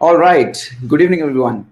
All right. Good evening, everyone.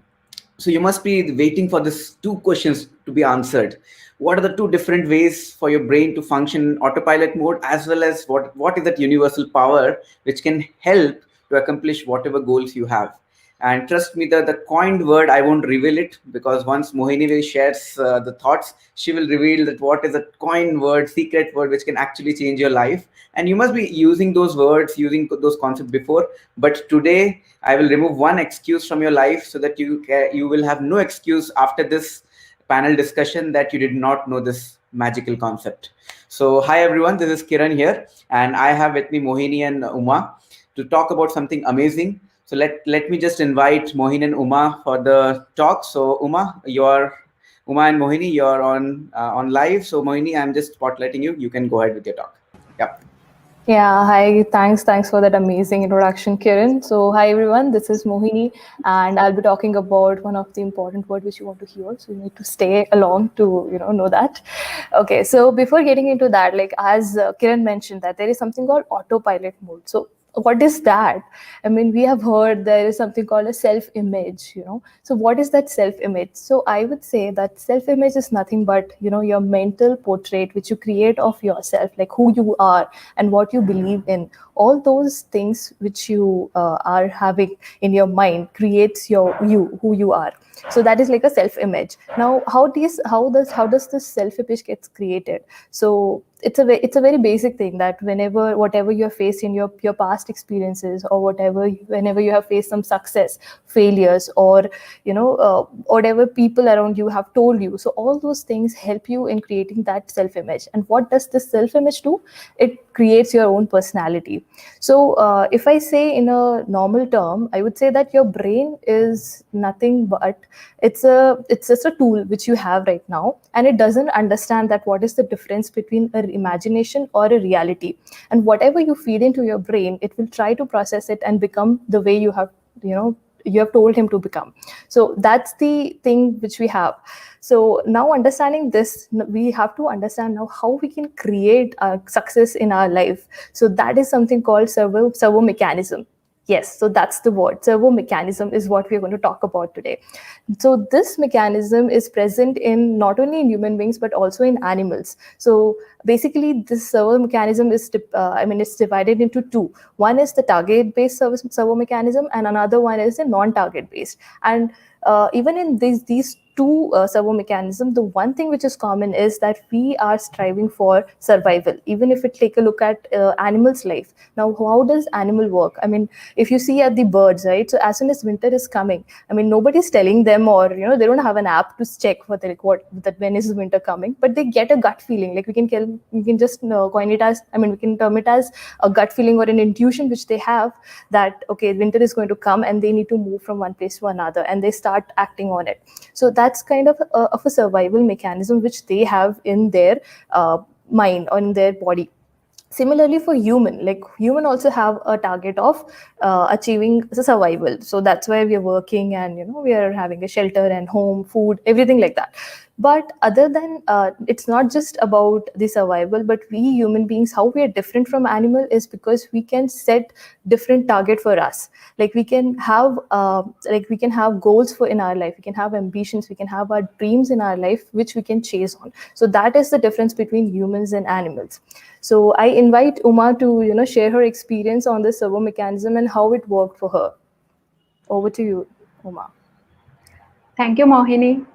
So you must be waiting for this two questions to be answered. What are the two different ways for your brain to function in autopilot mode, as well as what is that universal power which can help to accomplish whatever goals you have? And trust me, the coined word, I won't reveal it because once Mohini will shares the thoughts, she will reveal that what is a coined word, secret word, which can actually change your life. And you must be using those words, using those concepts before. But today, I will remove one excuse from your life so that you will have no excuse after this panel discussion that you did not know this magical concept. So, hi everyone, this is Kiran here, and I have with me Mohini and Uma to talk about something amazing. So let me just invite Mohini and Uma for the talk. So Uma and Mohini, you're on live. So Mohini, I'm just spotlighting you. You can go ahead with your talk. Yeah. Yeah, hi. Thanks for that amazing introduction, Kiran. So, hi everyone. This is Mohini, and I'll be talking about one of the important words which you want to hear. So, you need to stay along to know that. Okay. So, before getting into that, like as Kiran mentioned, that there is something called autopilot mode. So, what is that? I mean, we have heard there is something called a self-image. So, what is that self-image? So, I would say that self-image is nothing but your mental portrait which you create of yourself, like who you are and what you believe in. All those things which you are having in your mind creates who you are. So that is like a self image. Now how does this self image gets created? So it's a very basic thing that whenever whatever you have faced in your past experiences, or whenever you have faced some success, failures, or whatever people around you have told you, so all those things help you in creating that self image. And what does this self image do? It creates your own personality. So if I say in a normal term, I would say that your brain is nothing but it's just a tool which you have right now, and it doesn't understand that what is the difference between an imagination or a reality. And whatever you feed into your brain, it will try to process it and become the way you have told him to become. So that's the thing which we have. So now understanding this, we have to understand now how we can create success in our life. So that is something called servo mechanism. Yes, so that's the word. Servo mechanism is what we're going to talk about today. So this mechanism is present in not only in human beings but also in animals. So basically, this servo mechanism it's divided into two. One is the target based servo mechanism, and another one is the non target based. And even in these two servo mechanism, the one thing which is common is that we are striving for survival. Even if we take a look at animals life, now how does animal work? I mean, if you see at the birds, right? So as soon as winter is coming, I mean, nobody's telling them, or they don't have an app to check for the record that when is winter coming, but they get a gut feeling. Like we can just coin it as, I mean, we can term it as a gut feeling or an intuition which they have, that okay, winter is going to come and they need to move from one place to another, and they start acting on it. So that's kind of a survival mechanism which they have in their mind or in their body. Similarly for human, like human also have a target of achieving the survival. So that's why we are working, and we are having a shelter and home, food, everything like that. But other than it's not just about the survival, but we human beings, how we are different from animal is because we can set different target for us. Like we can have goals for in our life, we can have ambitions, we can have our dreams in our life which we can chase on. So that is the difference between humans and animals. So I invite Uma to share her experience on the servo mechanism and how it worked for her. Over to you, Uma. Thank you, Mohini.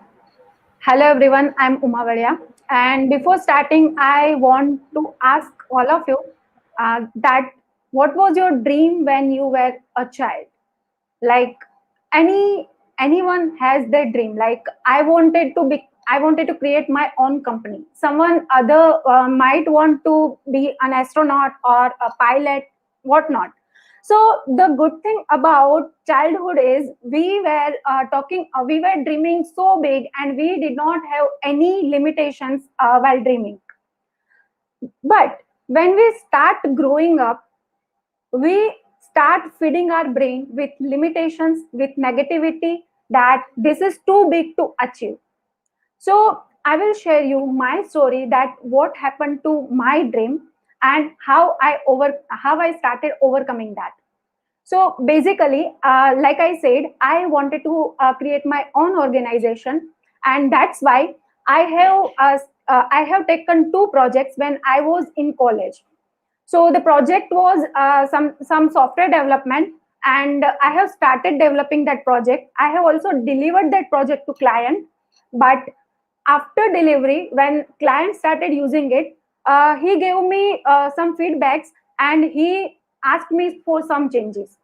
Hello, everyone. I'm Uma Vadia. And before starting, I want to ask all of you that what was your dream when you were a child? Like anyone has their dream. Like I wanted to create my own company. Someone other might want to be an astronaut or a pilot, whatnot. So the good thing about childhood is we were dreaming so big, and we did not have any limitations while dreaming. But when we start growing up, we start feeding our brain with limitations, with negativity, that this is too big to achieve. So I will share you my story, that what happened to my dream and how I started overcoming that. So basically, like I said, I wanted to create my own organization, and that's why I have taken two projects when I was in college. So the project was some software development, and I have started developing that project. I have also delivered that project to client, but after delivery, when client started using it, he gave me some feedbacks, and he asked me for some changes.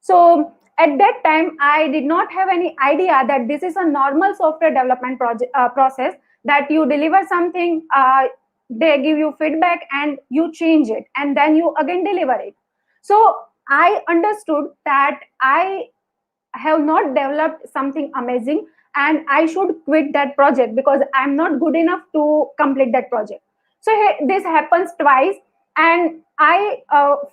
So at that time, I did not have any idea that this is a normal software development process, that you deliver something, they give you feedback, and you change it, and then you again deliver it. So I understood that I have not developed something amazing, and I should quit that project because I'm not good enough to complete that project. So this happens twice, and I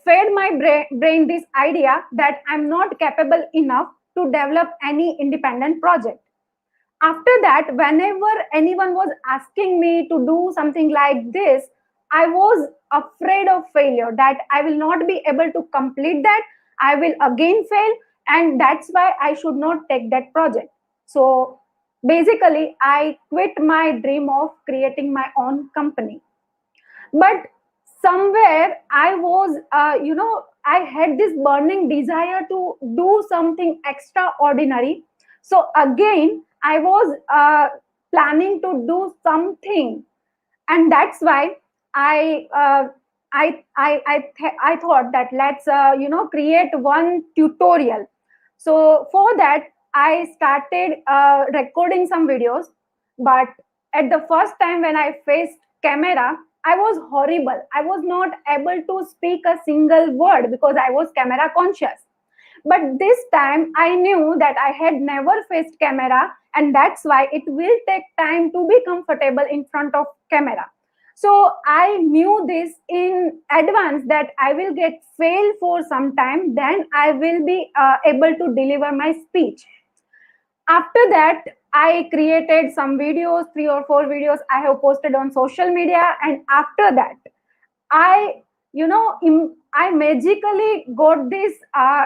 fed my brain this idea that I'm not capable enough to develop any independent project. After that, whenever anyone was asking me to do something like this, I was afraid of failure, that I will not be able to complete that, I will again fail, and that's why I should not take that project. So basically, I quit my dream of creating my own company. But somewhere I was, I had this burning desire to do something extraordinary. So again, I was planning to do something, and that's why I I thought that let's create one tutorial. So for that, I started recording some videos, but at the first time when I faced camera, I was horrible. I was not able to speak a single word because I was camera conscious. But this time I knew that I had never faced camera, and that's why it will take time to be comfortable in front of camera. So I knew this in advance, that I will get fail for some time, then I will be able to deliver my speech. After that, I created some videos, 3 or 4 videos I have posted on social media, and after that, I, I magically got this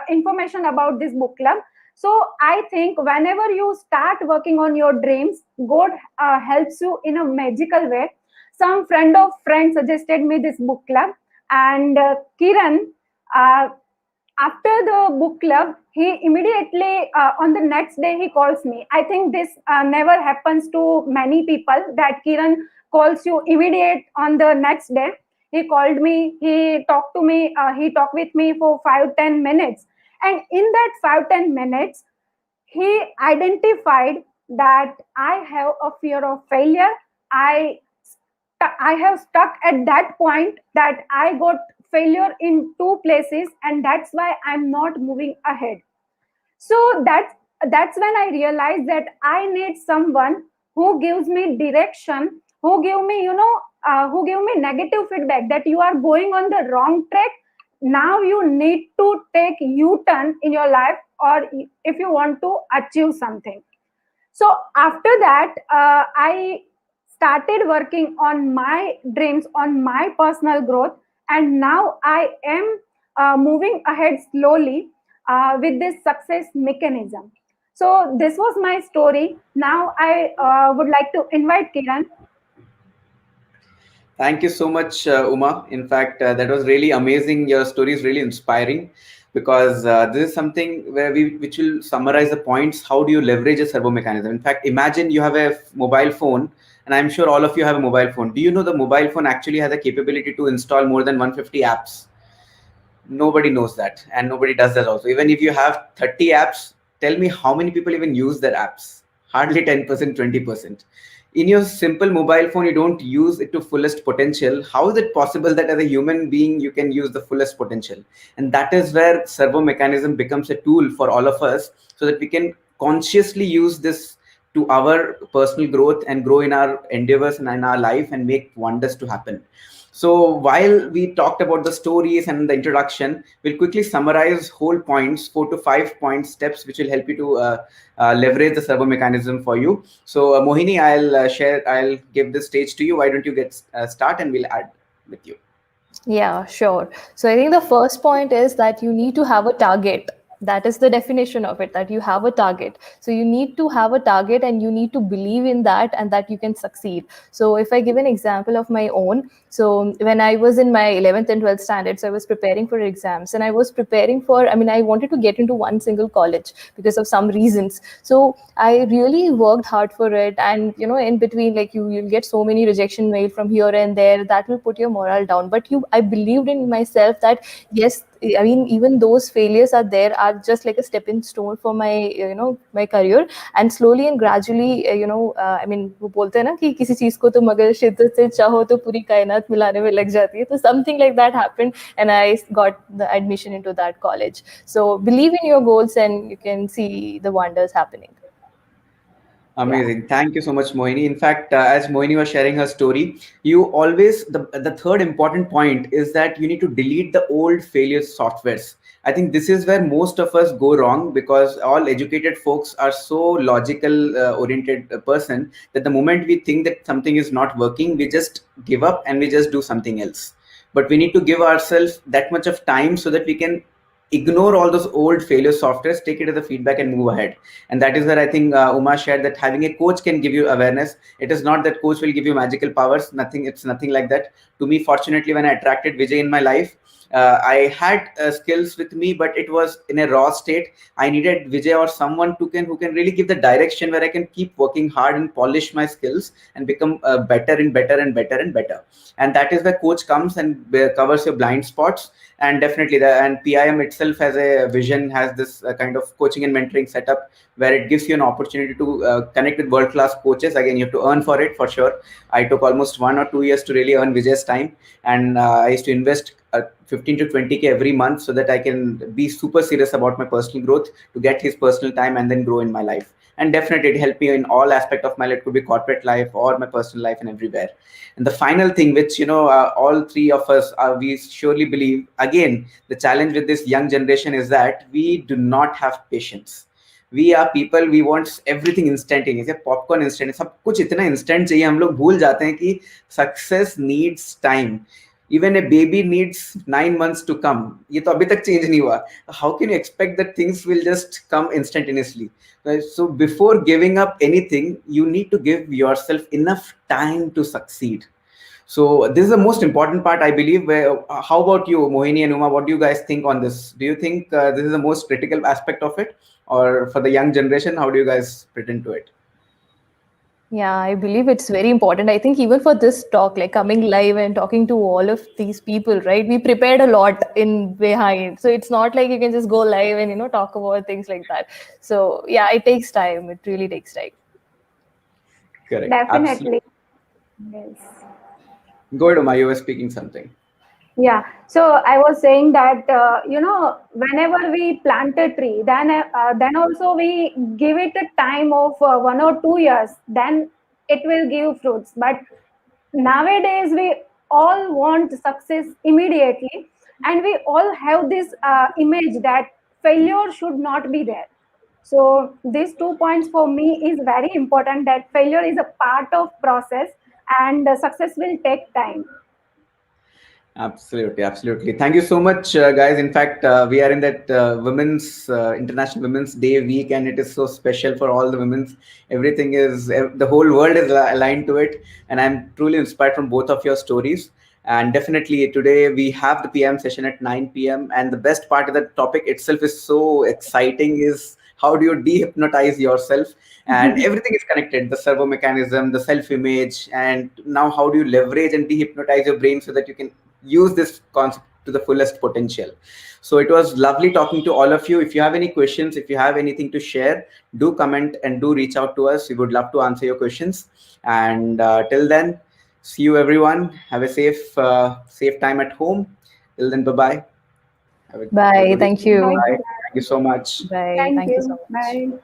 information about this book club. So I think whenever you start working on your dreams, God helps you in a magical way. Some friend of friends suggested me this book club, and Kiran, uh, after the book club, he immediately on the next day he calls me. I think this never happens to many people, that Kiran calls you immediate on the next day. He called me, he talked to me, he talked with me for 5-10 minutes, and in that 5-10 minutes he identified that I have a fear of failure. I have stuck at that point, that I got failure in two places, and that's why I'm not moving ahead. So that's when I realized that I need someone who gives me direction, who give me, who give me negative feedback, that you are going on the wrong track. Now you need to take U-turn in your life, or if you want to achieve something. So after that, I started working on my dreams, on my personal growth, and now I am moving ahead slowly with this success mechanism. So this was my story. Now I would like to invite Kiran. Thank you so much, Uma. In fact, that was really amazing. Your story is really inspiring, because this is something which will summarize the points. How do you leverage a servo mechanism? In fact, imagine you have a mobile phone, and I'm sure all of you have a mobile phone. Do you know the mobile phone actually has a capability to install more than 150 apps? Nobody knows that, and nobody does that also. Even if you have 30 apps, tell me how many people even use their apps? Hardly 10%, 20%. In your simple mobile phone, you don't use it to fullest potential. How is it possible that as a human being you can use the fullest potential? And that is where servo mechanism becomes a tool for all of us, so that we can consciously use this to our personal growth and grow in our endeavors and in our life and make wonders to happen. So while we talked about the stories and the introduction, we'll quickly summarize whole points, 4 to 5 point steps, which will help you to leverage the servo mechanism for you. So Mohini, I'll give this stage to you. Why don't you get start, and we'll add with you. Yeah, sure. So I think the first point is that you need to have a target. That is the definition of it, that you have a target. So you need to have a target and you need to believe in that and that you can succeed. So if I give an example of my own, so when I was in my 11th and 12th standards, I was preparing for exams and I was preparing for, I mean, I wanted to get into one single college because of some reasons. So I really worked hard for it. And, in between, like you'll get so many rejection mail from here and there that will put your morale down. But I believed in myself that, yes, I mean, even those failures are just like a stepping stone for my, my career. And slowly and gradually, I mean, वो बोलते हैं ना कि किसी चीज को तुम अगर शिद्दत से चाहो तो पूरी कायनात मिलाने में लग जाती है. तो something like that happened, and I got the admission into that college. So believe in your goals, and you can see the wonders happening. Yeah. Amazing. Thank you so much, Mohini. In fact, as Mohini was sharing her story, you always, the third important point is that you need to delete the old failure softwares. I think this is where most of us go wrong, because all educated folks are so logical oriented person that the moment we think that something is not working, we just give up and we just do something else. But we need to give ourselves that much of time so that we can ignore all those old failure softwares, take it as a feedback and move ahead. And that is where I think Uma shared that having a coach can give you awareness. It is not that coach will give you magical powers. Nothing. It's nothing like that. To me, fortunately, when I attracted Vijay in my life, I had skills with me, but it was in a raw state. I needed Vijay or someone who can really give the direction where I can keep working hard and polish my skills and become better and better and better and better. And that is where coach comes and covers your blind spots. And definitely, and PIM itself has a vision, has this kind of coaching and mentoring setup where it gives you an opportunity to connect with world-class coaches. Again, you have to earn for it, for sure. I took almost 1 or 2 years to really earn Vijay's time, and I used to invest 15 to 20K every month so that I can be super serious about my personal growth, to get his personal time and then grow in my life. And definitely it helped me in all aspect of my life. It could be corporate life or my personal life and everywhere. And the final thing, which all three of us we surely believe, again, the challenge with this young generation is that we do not have patience. We are people, we want everything instantaneous. Popcorn instant, सब कुछ इतना instant चाहिए, हम लोग भूल जाते हैं कि success needs time. Even a baby needs 9 months to come. ये तो अभी तक change नहीं हुआ. How can you expect that things will just come instantaneously? So before giving up anything, you need to give yourself enough time to succeed. So this is the most important part, I believe. How about you, Mohini and Uma? What do you guys think on this? Do you think this is the most critical aspect of it? Or for the young generation, how do you guys pretend to it? Yeah, I believe it's very important. I think even for this talk, like coming live and talking to all of these people, right? We prepared a lot in behind. So it's not like you can just go live and, talk about things like that. So yeah, it takes time. It really takes time. Correct. Definitely. Absolutely. Yes. Go ahead, Uma. You were speaking something. Yeah. So I was saying that whenever we plant a tree, then also we give it a time of 1 or 2 years. Then it will give fruits. But nowadays we all want success immediately, and we all have this image that failure should not be there. So these 2 points for me is very important, that failure is a part of process, and success will take time. Absolutely, absolutely. Thank you so much, guys. In fact, we are in that Women's International Women's Day week, and it is so special for all the women. Everything is the whole world is aligned to it, and I'm truly inspired from both of your stories. And definitely today we have the PM session at 9 p.m. And the best part of the topic itself is so exciting. Is how do you de-hypnotize yourself? And everything is connected: the servo mechanism, the self-image, and now how do you leverage and de-hypnotize your brain so that you can use this concept to the fullest potential. So it was lovely talking to all of you. If you have any questions, if you have anything to share, do comment and do reach out to us. We would love to answer your questions. And till then, see you everyone. Have a safe time at home. Till then, bye-bye. Have a Bye. good Thank evening. you. Bye. Bye. Thank you so much. Bye. Thank Thank you so you. much. Bye.